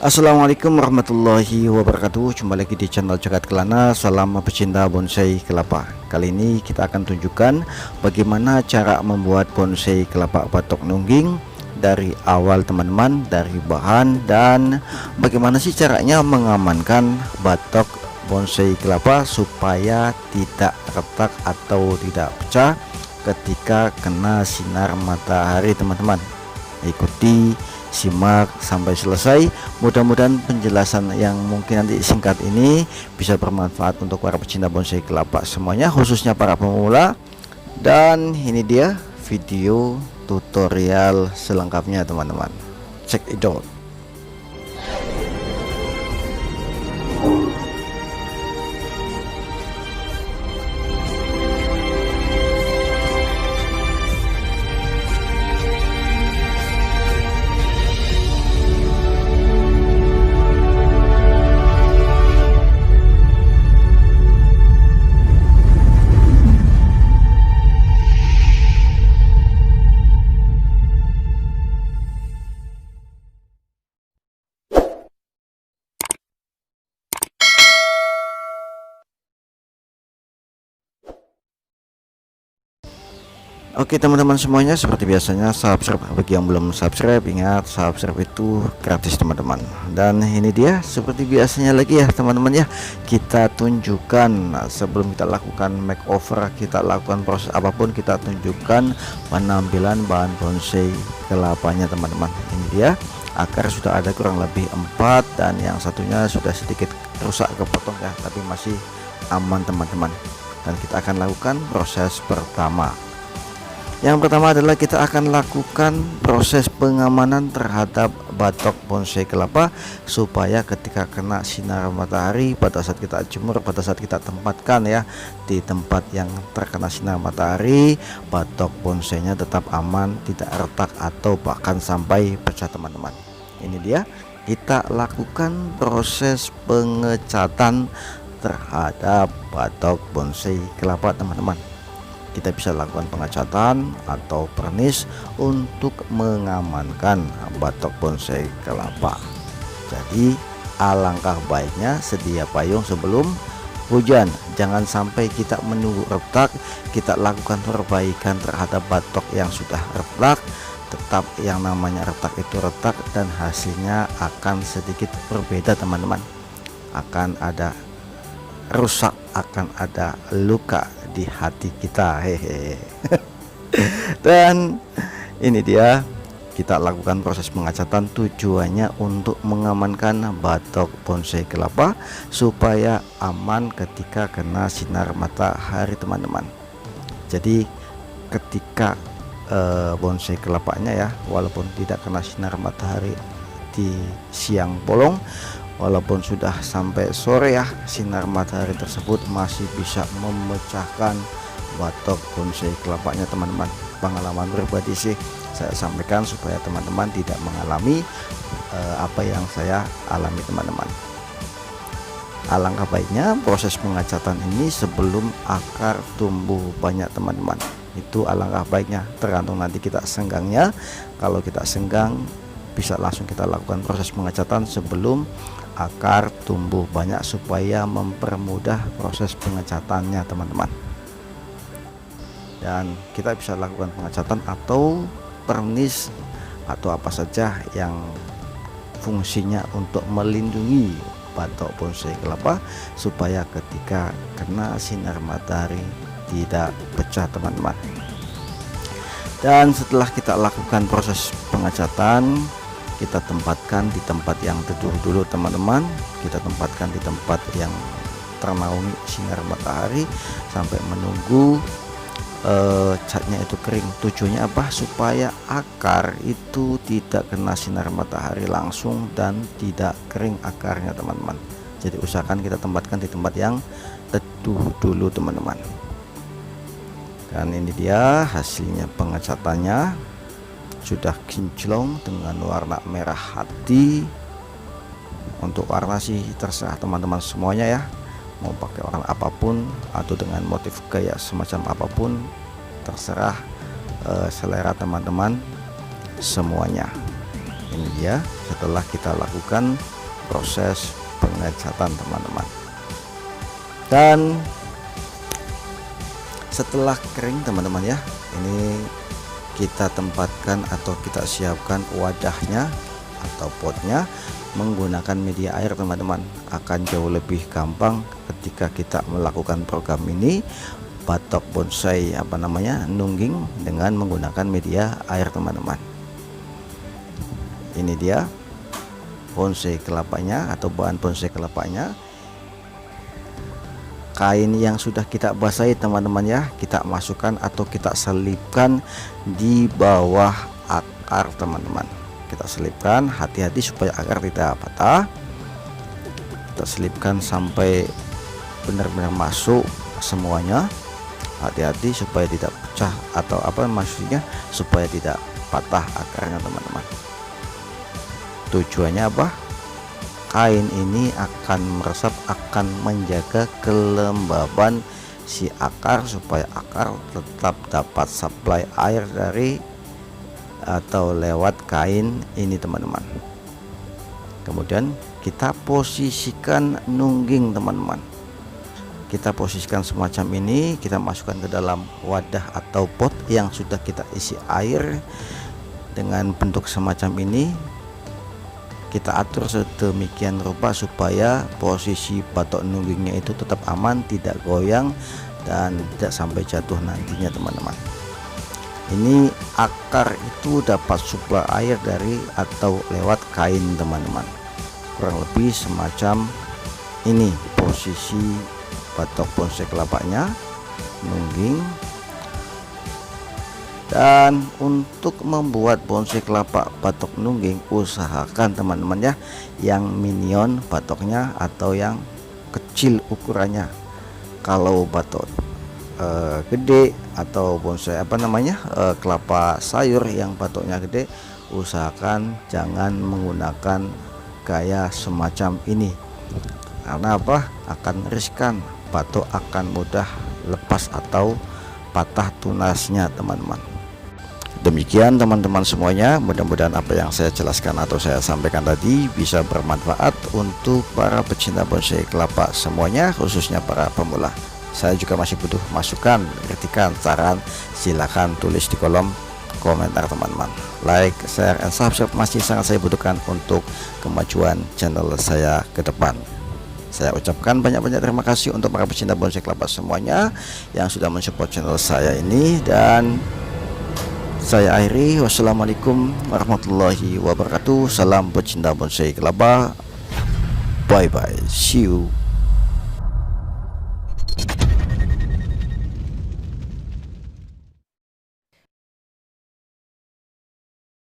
Assalamualaikum warahmatullahi wabarakatuh. Jumpa lagi di channel Jagat Kelana. Salam pecinta bonsai kelapa. Kali ini kita akan tunjukkan bagaimana cara membuat bonsai kelapa batok nungging dari awal teman-teman, dari bahan, dan bagaimana sih caranya mengamankan batok bonsai kelapa supaya tidak retak atau tidak pecah ketika kena sinar matahari. Teman-teman, ikuti, simak sampai selesai. Mudah-mudahan penjelasan yang mungkin nanti singkat ini bisa bermanfaat untuk para pecinta bonsai kelapa semuanya, khususnya para pemula. Dan ini dia video tutorial selengkapnya teman-teman, check it out. Oke teman-teman semuanya, seperti biasanya subscribe bagi yang belum subscribe. Ingat, subscribe itu gratis teman-teman. Dan ini dia seperti biasanya lagi ya teman-teman ya, kita tunjukkan sebelum kita lakukan makeover, kita lakukan proses apapun, kita tunjukkan penampilan bahan bonsai kelapanya teman-teman. Ini dia, akar sudah ada kurang lebih 4 dan yang satunya sudah sedikit rusak kepotong ya, tapi masih aman teman-teman. Dan kita akan lakukan proses pertama. Yang pertama adalah kita akan lakukan proses pengamanan terhadap batok bonsai kelapa supaya ketika kena sinar matahari, pada saat kita jemur, pada saat kita tempatkan ya di tempat yang terkena sinar matahari, batok bonsainya tetap aman, tidak retak atau bahkan sampai pecah teman-teman. Ini dia, kita lakukan proses pengecatan terhadap batok bonsai kelapa teman-teman. Kita bisa lakukan pengecatan atau pernis untuk mengamankan batok bonsai kelapa. Jadi alangkah baiknya sedia payung sebelum hujan. Jangan sampai kita menunggu retak, kita lakukan perbaikan terhadap batok yang sudah retak. Tetap yang namanya retak itu retak dan hasilnya akan sedikit berbeda teman-teman. Akan ada rusak, akan ada luka di hati kita, hehe. Dan ini dia, kita lakukan proses pengecatan tujuannya untuk mengamankan batok bonsai kelapa supaya aman ketika kena sinar matahari teman-teman. Jadi ketika bonsai kelapanya ya, walaupun tidak kena sinar matahari di siang bolong, walaupun sudah sampai sore ya, sinar matahari tersebut masih bisa memecahkan batok bonsai kelapanya teman-teman. Pengalaman pribadi sih saya sampaikan supaya teman-teman tidak mengalami apa yang saya alami teman-teman. Alangkah baiknya proses pengecatan ini sebelum akar tumbuh banyak teman-teman. Itu alangkah baiknya, tergantung nanti kita senggangnya. Kalau kita senggang bisa langsung kita lakukan proses pengecatan sebelum akar tumbuh banyak supaya mempermudah proses pengecatannya teman-teman. Dan kita bisa lakukan pengecatan atau pernis atau apa saja yang fungsinya untuk melindungi batok bonsai kelapa supaya ketika kena sinar matahari tidak pecah teman-teman. Dan setelah kita lakukan proses pengecatan, kita tempatkan di tempat yang teduh dulu teman-teman. Kita tempatkan di tempat yang ternaungi sinar matahari sampai menunggu catnya itu kering. Tujuannya apa? Supaya akar itu tidak kena sinar matahari langsung dan tidak kering akarnya teman-teman. Jadi usahakan kita tempatkan di tempat yang teduh dulu teman-teman. Dan ini dia hasilnya pengecatannya, sudah kinclong dengan warna merah hati. Untuk warna sih terserah teman-teman semuanya ya, mau pakai warna apapun atau dengan motif gaya semacam apapun, terserah selera teman-teman semuanya. Ini dia setelah kita lakukan proses pengecatan teman-teman. Dan setelah kering teman-teman ya, ini kita tempatkan atau kita siapkan wadahnya atau potnya menggunakan media air teman-teman. Akan jauh lebih gampang ketika kita melakukan program ini batok bonsai nungging dengan menggunakan media air teman-teman. Ini dia bonsai kelapanya atau bahan bonsai kelapanya. Kain yang sudah kita basahi teman-teman ya, kita masukkan atau kita selipkan di bawah akar teman-teman. Kita selipkan, hati-hati supaya akar tidak patah. Kita selipkan sampai benar-benar masuk semuanya. Hati-hati supaya tidak pecah atau maksudnya supaya tidak patah akarnya teman-teman. Tujuannya apa? Kain ini akan meresap, akan menjaga kelembaban si akar supaya akar tetap dapat suplai air dari atau lewat kain ini teman-teman. Kemudian kita posisikan nungging teman-teman. Kita posisikan semacam ini, kita masukkan ke dalam wadah atau pot yang sudah kita isi air dengan bentuk semacam ini. Kita atur sedemikian rupa supaya posisi batok nunggingnya itu tetap aman, tidak goyang dan tidak sampai jatuh nantinya teman-teman. Ini akar itu dapat suplai air dari atau lewat kain teman-teman. Kurang lebih semacam ini posisi batok bonsai kelapanya nungging. Dan untuk membuat bonsai kelapa batok nungging, usahakan teman-teman ya yang minion batoknya atau yang kecil ukurannya. Kalau batok gede atau bonsai kelapa sayur yang batoknya gede, usahakan jangan menggunakan gaya semacam ini. Karena apa? Akan riskan, batok akan mudah lepas atau patah tunasnya teman-teman. Demikian teman-teman semuanya, mudah-mudahan apa yang saya jelaskan atau saya sampaikan tadi bisa bermanfaat untuk para pecinta bonsai kelapa semuanya, khususnya para pemula. Saya juga masih butuh masukan, kritikan, saran, silakan tulis di kolom komentar teman-teman. Like, share, and subscribe masih sangat saya butuhkan untuk kemajuan channel saya ke depan. Saya ucapkan banyak-banyak terima kasih untuk para pecinta bonsai kelapa semuanya yang sudah mensupport channel saya ini, dan saya akhiri. Wassalamualaikum warahmatullahi wabarakatuh. Salam pecinta bonsai kelapa. Bye bye. See you.